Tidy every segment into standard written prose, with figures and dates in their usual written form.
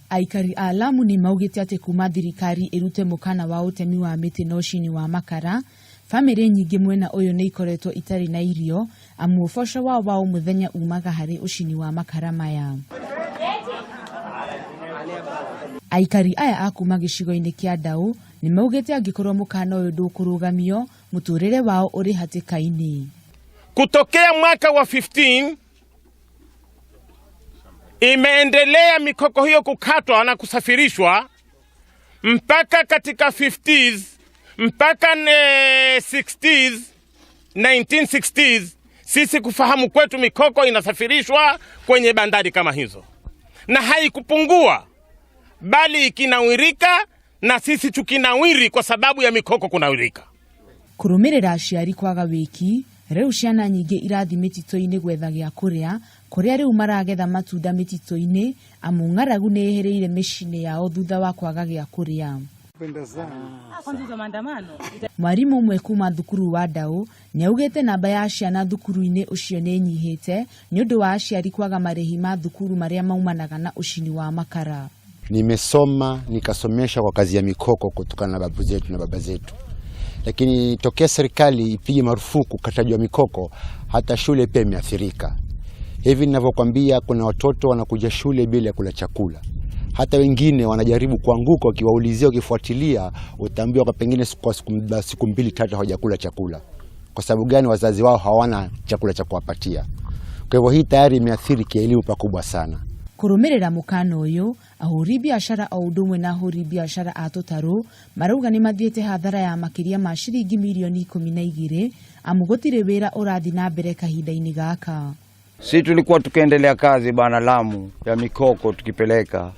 Aikari a Lamu ni maugite ati kuma thirikari irute mukana wa utemi wa miti na ucini wa makara, family nyingi mwena uyu ni ikoretwo itari na irio amu ũboco wao muthenya umaga hari ucini wa makara maya. Aikari aya akuma gicigo-ini kia Ndau ni maugite angikorwo mukana uyu ndukurugamio muturire wao uri hatikaini. Kutokea mwaka wa 15 imeendelea mikoko hiyo kukatwa na kusafirishwa mpaka katika 50s mpaka 60s 1960s. Sisi kufahamu kwetu mikoko inasafirishwa kwenye bandari kama hizo, na haikupungua bali ikinawirika, na sisi tukinawiri kwa sababu ya mikoko kunawirika. Kurumirira aciari kwaga wiki, riu ciana nyingi irathi mitito-ini gwetha gia kuria, kuria riu maragetha matunda mitito-ini amu ng'aragu ni ehereire micini yao thutha wa kwaga gia kuria. Mwarimu umwe kuma thukuru wa Ndau ni augite namba ya ciana thukuru-ini ucio ni nyihite ni undu wa aciari kwaga marihi ma thukuru maria maumanaga na ucini wa makara. Nimesoma nikasomesha kwa kazi ya mikoko kutokana na babu zetu na baba zetu. Lakini tokea serikali ipige marufuku kataji wa mikoko, hata shule pia imeathirika. Hivi ninavyokuambia, kuna watoto wanakuja shule bila kula chakula. Hata wengine wanajaribu kuanguka, ukiwaulizia ukifuatilia utaambiwa kwa pengine siku 2-3 hawajakula chakula. Kwa sababu gani? Wazazi wao hawana chakula cha kuwapatia. Kwa hivyo hii tayari imeathiri kielimu pakubwa sana. Kurumirira mukano uyu, ahuri biashara au ndumwe na ahuri biashara a Tutaru marauga ni mathiete hathara ya makiria ma ciringi milioni 12 amu gutire wira urathi na mbere kahinda-ini gaka. Sisi tulikuwa tukaendelea kazi bana Lamu ya mikoko tukipeleka,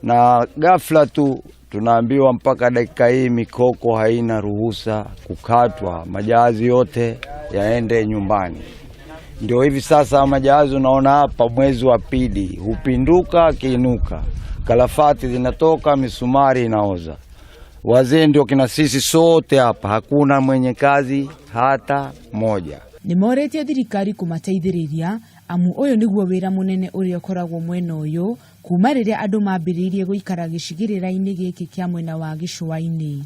na ghafla tu tunaambiwa mpaka dakika hii mikoko haina ruhusa kukatwa, majahazi yote yaende nyumbani. Ndio hivi sasa majahazi unaona hapa mwezi wa pili hupinduka kiinuka, kalafati zinatoka, misumari inaoza. Wazee ndio kina sisi sote hapa, hakuna mwenye kazi hata moja. Ni moretie thirikari kumateithiriria amu uyu niguo wira munene uri ukoragwo mwena uyu kuma riria andu mambiririe guikara gicigirira-ini giki kia mwena wa gicua-ini.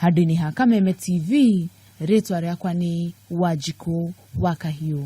Handũ-inĩ ha Kameme TV, ritwa riakwa ni Wanjiku wa Kahiũ.